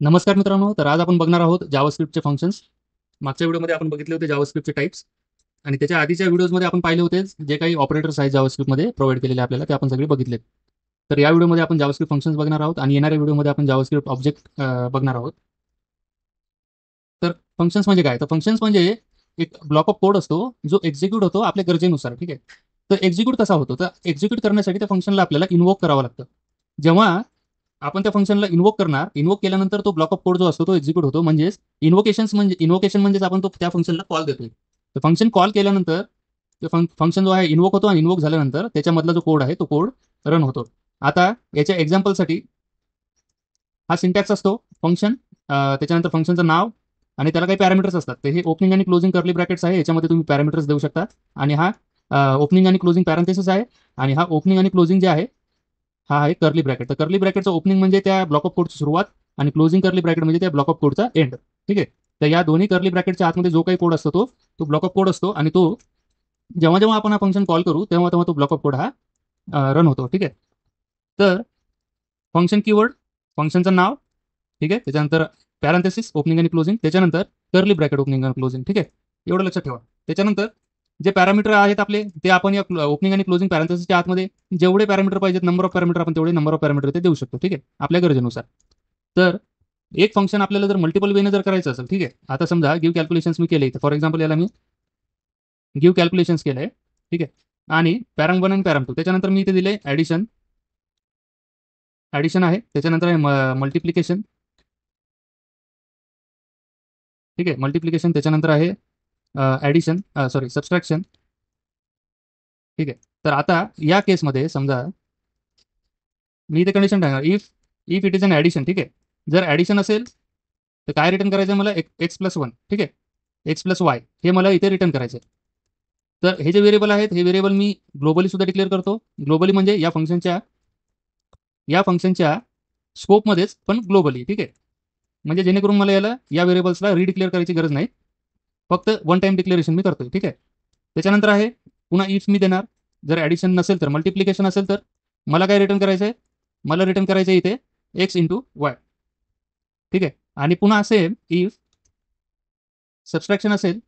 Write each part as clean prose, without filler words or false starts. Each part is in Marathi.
नमस्कार मित्रांनो. तर आज आपण बघणार आहोत जावास्क्रिप्टचे फंक्शन्स. मागच्या व्हिडिओमध्ये आपण बघितले होते जावास्क्रिप्टचे टाइप्स, आणि त्याच्या आधीच्या व्हिडिओजमध्ये आपण पाहिले होते जे काही ऑपरेटर्स आहेत जावास्क्रिप्टमध्ये प्रोव्हाइड केलेले आपल्याला, ते आपण सगळे बघितलेत. तर या व्हिडिओमध्ये आपण जावास्क्रिप्ट फंक्शन्स बघणार आहोत, आणि येणाऱ्या व्हिडिओमध्ये आपण जावास्क्रिप्ट ऑब्जेक्ट बघणार आहोत. तर फंक्शन्स म्हणजे काय? तर फंक्शन्स म्हणजे एक ब्लॉक ऑफ कोड असतो जो एक्झिक्यूट होतो आपल्या गरजेनुसार. ठीक आहे. तर एक्झिक्यूट कसा होतो? तर एक्झिक्यूट करण्यासाठी त्या फंक्शनला आपल्याला इन्व्होक करावं लागतं. जेव्हा आपण त्या फंक्शनला इन्व्होक केल्यानंतर तो ब्लॉक ऑफ कोड जो असतो तो एक्झिक्यूट होतो. म्हणजेच इन्व्होकेशन म्हणजेच आपण तो त्या फंक्शनला कॉल देतोय. तर फंक्शन कॉल केल्यानंतर ते फंक्शन जो आहे इन्व्होक होतो, आणि इन्व्होक झाल्यानंतर त्याच्यामधला जो कोड आहे तो कोड रन होतो. आता याच्या एक्झाम्पलसाठी हा सिंटॅक्स असतो फंक्शन, त्याच्यानंतर फंक्शनचं नाव, आणि त्याला काही पॅरामीटर्स असतात. तर हे ओपनिंग आणि क्लोजिंग कर्ली ब्रॅकेट्स आहे, याच्यामध्ये तुम्ही पॅरामीटर्स देऊ शकता. आणि हा ओपनिंग आणि क्लोजिंग पॅरेंथेसिस आहे. आणि हा ओपनिंग आणि क्लोजिंग जे आहे हा आहे कर्ली ब्रॅकेट. तर कर्ली ब्रॅकेटचं ओपनिंग म्हणजे त्या ब्लॉक ऑफ कोडची सुरुवात, आणि क्लोजिंग कर्ली ब्रॅकेट म्हणजे त्या ब्लॉक ऑफ कोडचा एंड. ठीक आहे. तर या दोन्ही कर्ली ब्रॅकेटच्या आतमध्ये जो काही कोड असतो तो तो ब्लॉक ऑफ कोड असतो, आणि तो जेव्हा जेव्हा आपण हा फंक्शन कॉल करू तेव्हा तेव्हा तो ब्लॉक ऑफ कोड हा रन होतो. ठीक आहे. तर फंक्शन कीवर्ड, फंक्शनचं नाव, ठीक आहे, त्याच्यानंतर पॅरेंथेसिस ओपनिंग आणि क्लोजिंग, त्याच्यानंतर कर्ली ब्रॅकेट ओपनिंग आणि क्लोजिंग. ठीक आहे. एवढं लक्षात ठेवा. त्याच्यानंतर जे पॅरामीटर आहेत आपले, ते आपण या ओपनिंग आणि क्लोजिंग पॅरेंथेसिसच्या आतमध्ये जेवढे पॅरामीटर पाहिजेत, नंबर ऑफ पॅरामीटर, आपण तेवढे नंबर ऑफ पॅरामीटर ते देऊ शकतो. ठीक आहे, आपल्या गरजेनुसार. तर एक फंक्शन आपल्याला जर मल्टिपल वेने जर करायचं असेल, ठीक आहे, आता समजा गिव्ह कॅल्क्युलेशन्स मी केले, फॉर एक्झाम्पल याला मी गिव्ह कॅल्क्युलेशन्स केलंय. ठीक आहे. आणि पॅरम वन आणि पॅरम टू, त्याच्यानंतर मी इथे दिले ऍडिशन. ऍडिशन आहे, त्याच्यानंतर आहे मल्टिप्लिकेशन. ठीक आहे, मल्टिप्लिकेशन, त्याच्यानंतर आहे ऍडिशन, सॉरी सबस्ट्रॅक्शन. ठीक आहे. तर आता या केसमध्ये समजा मी इथे कंडिशन टाकणार, if if it is an addition. ठीक आहे. जर ऍडिशन असेल तर काय रिटर्न करायचं आहे मला? X plus 1. ठीक आहे, एक्स प्लस 1 हे मला इथे रिटर्न करायचं आहे. तर हे जे व्हेरिएबल आहेत हे व्हेरिएबल मी ग्लोबली सुद्धा डिक्लेअर करतो. ग्लोबली म्हणजे या फंक्शनच्या स्कोपमध्येच, पण ग्लोबली. ठीक आहे. म्हणजे जेणेकरून मला या व्हेरिएबल्सला रिडिक्लेअर करायची गरज नाही, फक्त वन टाइम डिक्लेरेशन मी करतोय. ठीक आहे. त्याच्यानंतर आहे पुन्हा इफ मी देणार, जर ऍडिशन नसेल तर, मल्टिप्लिकेशन असेल तर मला काय रिटर्न करायचं आहे? मला रिटर्न करायचं आहे इथे x × y. ठीक आहे. आणि पुन्हा सेम इफ सबस्ट्रॅक्शन असेल,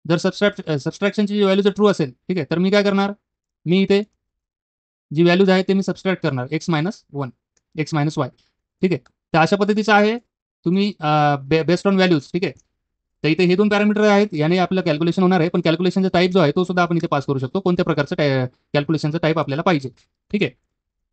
जर सबस्ट्रॅक्शनची जी व्हॅल्यू जर ट्रू असेल, ठीक आहे, तर मी काय करणार? मी इथे जी व्हॅल्यूज आहे ते मी सबस्ट्रॅक्ट करणार, x−1, x−y. ठीक आहे. तर अशा पद्धतीचं आहे. तुम्ही बेस्ड ऑन व्हॅल्यूज. ठीक आहे. तर इथे हे दोन पॅरामीटर आहेत, याने आपलं कॅल्क्युलेशन होणार आहे. पण कॅल्क्युलेशनचा टाईप जो आहे तो सुद्धा आपण इथे पास करू शकतो, कोणत्या प्रकारचं कॅल्क्युलेशनचा टाईप आपल्याला पाहिजे. ठीक आहे.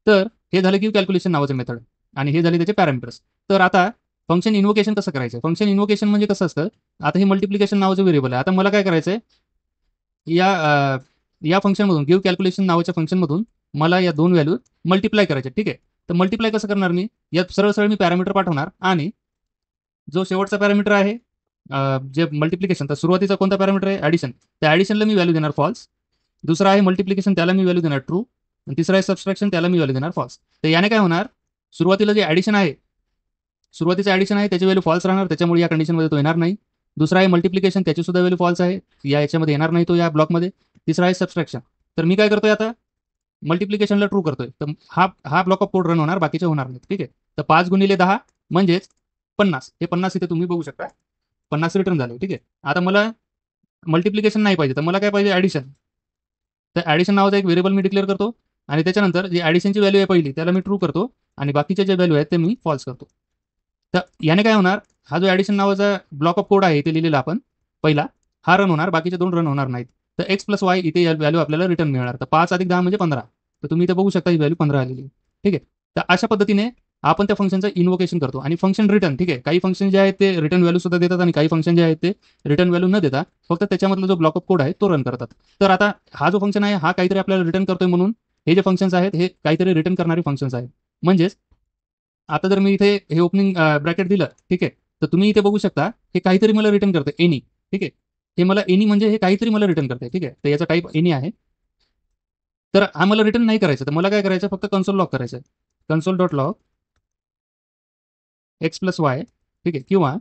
तर हे झालं की कॅल्क्युलेशन नावाचं मेथड, आणि हे झाले त्याचे पॅरामीटर्स. तर आता फंक्शन इन्व्होकेशन कसं करायचं? फंक्शन इन्व्होकेशन म्हणजे कसं असतं? आता हे मल्टिप्लिकेशन नावाचं व्हेरिएबल आहे. आता मला काय करायचं आहे? या फंक्शनमधून, गिव्ह कॅल्क्युलेशन नावाच्या फंक्शनमधून मला या दोन व्हॅल्यू मल्टिप्लाय करायचे. ठीक आहे. तर मल्टिप्लाय कसं करणार मी? यात सरळ सरळ मी पॅरामीटर पाठवणार, आणि जो शेवटचा पॅरामीटर आहे जे मल्टिप्लिकेशन, तर सुरुवातीचा कोणता पॅरामीटर आहे? ऍडिशन. त्या ऍडिशनला मी व्हॅल्यू देणार फॉल्स. दुसरा आहे मल्टिप्लिकेशन, त्याला मी व्हॅल्यू देणार ट्रू. आणि तिसरा आहे सबस्ट्रॅक्शन, त्याला मी व्हॅल्यू देणार फॉल्स. तर याने काय होणार? सुरुवातीला जे ऍडिशन आहे, सुरुवातीचं ऍडिशन आहे त्याची व्हॅल्यू फॉल्स राहणार, त्याच्यामुळे या कंडिशनमध्ये तो येणार नाही. दुसरा आहे मल्टिप्लिकेशन, त्याची सुद्धा व्हॅल्यू फॉल्स आहे, याच्यामध्ये येणार नाही तो, या ब्लॉकमध्ये. तिसरा आहे सबस्ट्रॅक्शन. तर मी काय करतोय आता? मल्टिप्लिकेशनला ट्रू करतोय, तर हा हा ब्लॉक ऑफ कोड रन होणार, बाकीचे होणार नाही. ठीक आहे. तर 5 × 10 म्हणजेच 50. हे 50 इथे तुम्ही बघू शकता, 50 रिटर्न झाले. ठीक आहे. आता मला मल्टिप्लिकेशन नाही पाहिजे, तर मला काय पाहिजे? ऍडिशन. तर ऍडिशन नावाचा एक व्हेरिएबल मी डिक्लेअर करतो, आणि त्याच्यानंतर जी ऍडिशनची व्हॅल्यू आहे पहिली त्याला मी ट्रू करतो, आणि बाकीचे जे व्हॅल्यू आहेत ते मी फॉल्स करतो. तर याने काय होणार? हा जो ऍडिशन नावाचा ब्लॉक ऑफ कोड आहे ते लिहिलेला आपण पहिला, हा रन होणार, बाकीचे दोन रन होणार नाहीत. तर x+y इथे व्हॅल्यू आपल्याला रिटर्न मिळणार. तर 5 + 10 म्हणजे 15. तर तुम्ही इथे बघू शकता ही व्हॅल्यू 15 आलेली. ठीक आहे. तर अशा पद्धतीने आपण त्या फंक्शनचं इन्व्होकेशन करतो, आणि फंक्शन रिटर्न. ठीक आहे. काही फंक्शन जे आहेत ते रिटर्न व्हॅल्यू सुद्धा देतात, आणि काही फंक्शन जे आहेत ते रिटर्न व्हॅल्यू न देता फक्त त्याच्यामधला जो ब्लॉक ऑफ कोड आहे तो रन करतात. तर आता हा जो फंक्शन आहे हा काहीतरी आपल्याला रिटर्न करतोय, म्हणून हे जे फंक्शन्स आहेत हे काहीतरी रिटर्न करणारे फंक्शन्स आहेत. म्हणजेच आता जर मी इथे हे ओपनिंग ब्रॅकेट दिलं, ठीक आहे, तर तुम्ही इथे बघू शकता हे काहीतरी मला रिटर्न करते, एनी. ठीक आहे. हे मला एनी म्हणजे हे काहीतरी मला रिटर्न करते. ठीक आहे. तर याचा टाईप एनी आहे. तर हा मला रिटर्न नाही करायचं, तर मला काय करायचं? फक्त कन्सोल लॉग करायचं. कन्सोल.लॉग x+y. ठीक आहे. किंवा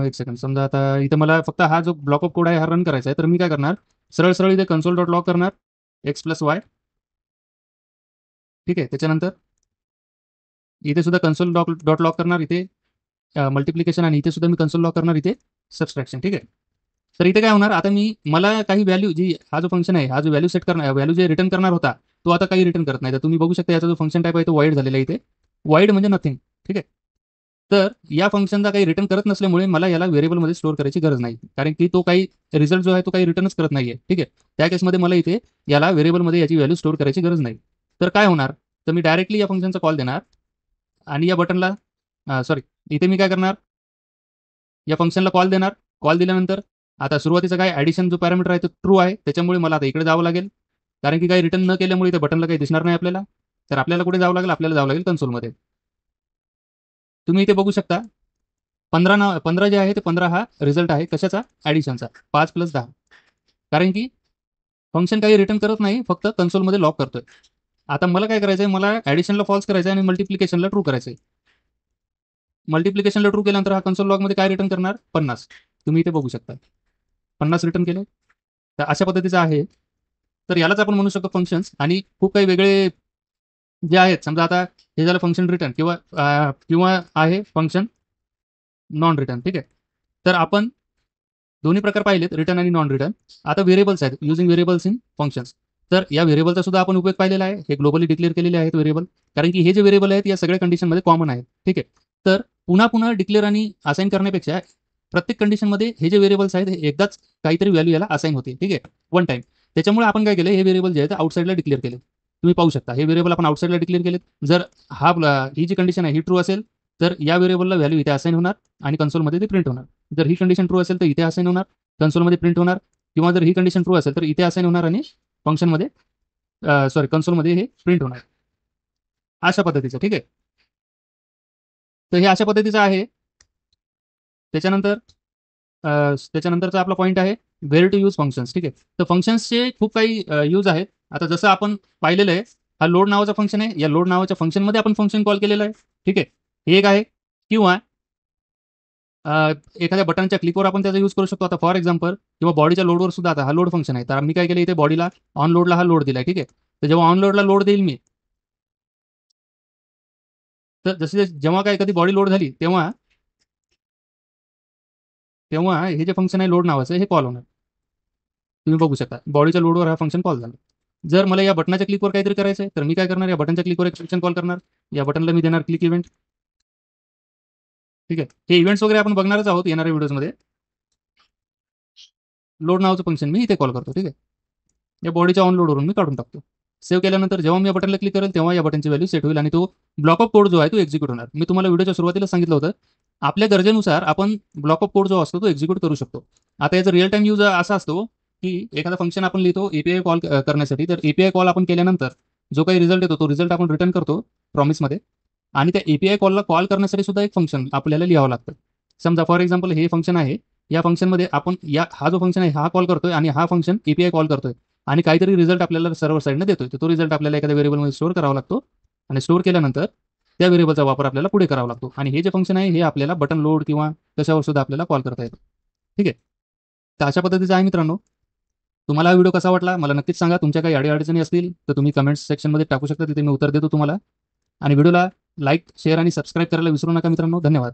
एक सेकंड, समजा आता इथे मला फक्त हा जो ब्लॉक ऑफ कोड आहे हा रन करायचा आहे, तर मी काय करणार? सरळ सरळ इथे कन्सोल.लॉग करणार, एक्स प्लस वाय, ठीक आहे. त्याच्यानंतर इथे सुद्धा कन्सोल डॉट लॉग करणार, इथे मल्टिप्लिकेशन, आणि इथे सुद्धा मी कन्सोल लॉग करणार, इथे सबस्ट्रॅक्शन, ठीक आहे. तर इथे काय होणार, आता मला काही व्हॅल्यू जी हा जो फंक्शन आहे, हा जो व्हॅल्यू सेट करणार, व्हॅल्यू जे रिटर्न करणार होता, तो आता काही रिटर्न करत नाही. तर तुम्ही बघू शकता याचा जो फंक्शन टाईप आहे तो वाईड झालेला आहे इथे. वाईड म्हणजे नथिंग, ठीक आहे. तर या फंक्शनचा काही रिटर्न करत नसल्यामुळे मला याला व्हेरिएबलमध्ये स्टोअर करायची गरज नाही, कारण की तो काही रिझल्ट जो आहे तो काही रिटर्नच करत नाहीये, ठीक आहे. त्या केसमध्ये मला इथे याला व्हेरिएबलमध्ये याची व्हॅल्यू स्टोअर करायची गरज नाही. तर काय होणार, तर मी डायरेक्टली या फंक्शनचा कॉल देणार, आणि या बटनला सॉरी, इथे मी काय करणार, या फंक्शनला कॉल देणार. कॉल दिल्यानंतर आता सुरुवातीचा काय ॲडिशन जो पॅरामीटर आहे तो ट्रू आहे, त्याच्यामुळे मला आता इकडे जावं लागेल, कारण की काही रिटर्न न केल्यामुळे त्या बटनला काही दिसणार नाही आपल्याला. तर आपल्याला कुठे जावं लागेल, आपल्याला जावं लागेल कन्सोलमध्ये. तुम्ही इथे बघू शकता 15 जे आहे ते 15 हा रिझल्ट आहे कशाचा, ॲडिशनचा, 5 + 10. कारण की फंक्शन काही रिटर्न करत नाही, फक्त कन्सोलमध्ये लॉक करतोय. आता मला काय करायचंय, मला ॲडिशनला फॉल्स करायचं आहे आणि मल्टिप्लिकेशनला ट्रू करायचंय. मल्टिप्लिकेशनला ट्रू केल्यानंतर हा कन्सोल लॉगमध्ये काय रिटर्न करणार, 50. तुम्ही इथे बघू शकता 50 रिटर्न केले. तर अशा पद्धतीचं आहे. तर यालाच आपण म्हणू शकतो फंक्शन्स. आणि खूप काही वेगळे जे आहेत, समजा आता हे झालं फंक्शन रिटर्न, किंवा आहे फंक्शन नॉन रिटर्न, ठीक आहे. तर आपण दोन्ही प्रकार पाहिलेत, रिटर्न आणि नॉन रिटर्न. आता व्हेरिएबल्स आहेत, युजिंग व्हेरिएबल्स इन फंक्शन्स. तर या व्हेरिएबलचा सुद्धा आपण उपयोग पाहिलेला आहे. हे ग्लोबली डिक्लेअर केलेले आहेत व्हेरिएबल, कारण की हे जे व्हेरिएबल आहेत या सगळ्या कंडिशनमध्ये कॉमन आहेत, ठीक आहे. तर पुन्हा पुन्हा डिक्लेअर आणि असाइन करण्यापेक्षा प्रत्येक कंडिशनमध्ये हे जे व्हेरिएबल्स आहेत हे एकदाच काहीतरी व्हॅल्यू याला असाइन होते, ठीक आहे, वन टाइम. त्याच्यामुळे आपण काय केलं, हे व्हेरिएबल जे आहे ते आउटसाईडला डिक्लेअर केले. तुम्ही पाहू शकता हे व्हेरिएबल आपण आउटसाईडला डिक्लेअर केलेत. जर ही जी कंडिशन आहे ही ट्रू असेल तर या व्हेरिएबलला व्हॅल्यू इथे असाइन होणार आणि कन्सोलमध्ये ते प्रिंट होणार. जर ही कंडिशन ट्रू असेल तर इथे असाइन होणार, कन्सोलमध्ये प्रिंट होणार, किंवा जर ही कंडिशन ट्रू असेल तर इथे असाइन होणार आणि फंक्शनमध्ये कन्सोलमध्ये हे प्रिंट होणार. अशा पद्धतीचं, ठीक आहे. तर हे अशा पद्धतीचं आहे. त्याच्यानंतर त्याच्यानंतरचा आपला पॉईंट आहे व्हेअर टू यूज फंक्शन्स, ठीक आहे. तर फंक्शन्सचे खूप काही यूज आहेत. आता जसं आपण पाहिलेलं आहे, हा लोड नावाचा फंक्शन आहे. या लोड नावाच्या फंक्शनमध्ये आपण फंक्शन कॉल केलेलं आहे, ठीक आहे. हे एक आहे. किंवा एखाद्या बटनच्या क्लिकवर आपण त्याचा यूज करू शकतो. आता फॉर एक्झाम्पल, किंवा बॉडीच्या लोडवर सुद्धा, आता हा लोड फंक्शन आहे, तर मी काय केलं, इथे बॉडीला ऑन लोडला हा लोड दिलाय, ठीक आहे. तर जेव्हा ऑन लोडला लोड देईल मी, तर जसे जेव्हा काय कधी बॉडी लोड झाली तेव्हा तेव्हा हे जे फंक्शन आहे लोड नावाचं हे कॉल होणार. तुम्ही बघू शकता बॉडीच्या लोडवर हा फंक्शन कॉल झाला. जर मला या बटनाच्या क्लिकवर काहीतरी करायचं आहे तर मी काय करणार, या बटनच्या क्लिकवर एक फंक्शन कॉल करणार. या बटनला मी देणार क्लिक इव्हेंट, ठीक आहे. हे इव्हेंट्स वगैरे आपण बघणारच आहोत येणाऱ्या व्हिडिओमध्ये. लोड नावाचं फंक्शन मी इथे कॉल करतो, ठीक आहे. या बॉडीच्या ऑन लोडवरून मी काढून टाकतो. सेव्ह केल्यानंतर जेव्हा मी या बटनला क्लिक करेल तेव्हा या बटनची व्हॅल्यू सेट होईल आणि तो ब्लॉक ऑफ कोड जो आहे तो एक्झिक्यूट होणार. मी तुम्हाला व्हिडिओच्या सुरुवातीला सांगितलं होतं, आपल्या गरजेनुसार आपण ब्लॉक ऑफ कोड जो असतो तो एक्झिक्यूट करू शकतो. आता याचा रिअल टाइम यूज असा असतो की एखादा फंक्शन आपण लिहितो एपीआय कॉल करण्यासाठी. तर एपीआय कॉल आपण केल्यानंतर जो काही रिझल्ट येतो तो रिझल्ट आपण रिटर्न करतो प्रॉमिसमध्ये, आणि त्या एपीआय कॉलला कॉल करण्यासाठी सुद्धा एक फंक्शन आपल्याला लिहावं लागतं. समजा फॉर एक्झाम्पल हे फंक्शन आहे, या फंक्शनमध्ये आपण हा जो फंक्शन आहे हा कॉल करतोय आणि हा फंक्शन एपीआय कॉल करतोय, आणि काहीतरी रिझल्ट आपल्याला सर्व्हर साईडने देतोय. तर तो रिझल्ट आपल्याला एखाद्या व्हेरिएबलमध्ये स्टोअर करावा लागतो, आणि स्टोअर केल्यानंतर त्या व्हेरिएबलचा वापर आपल्याला पुढे करावा लागतो. आणि हे जे फंक्शन आहे हे आपल्याला बटन लोड किंवा कशावर सुद्धा आपल्याला कॉल करता येतो, ठीक आहे. तर अशा पद्धतीचं आहे मित्रांनो. तुम्हाला हा व्हिडिओ कसा वाटला मला नक्कीच सांगा. तुमच्या काही अडीअडचणी असतील तर तुम्ही कमेंट्स सेक्शनमध्ये टाकू शकता, तिथे मी उत्तर देतो तुम्हाला. आणि व्हिडिओला लाईक, शेअर आणि सबस्क्राईब करायला विसरू नका मित्रांनो. धन्यवाद.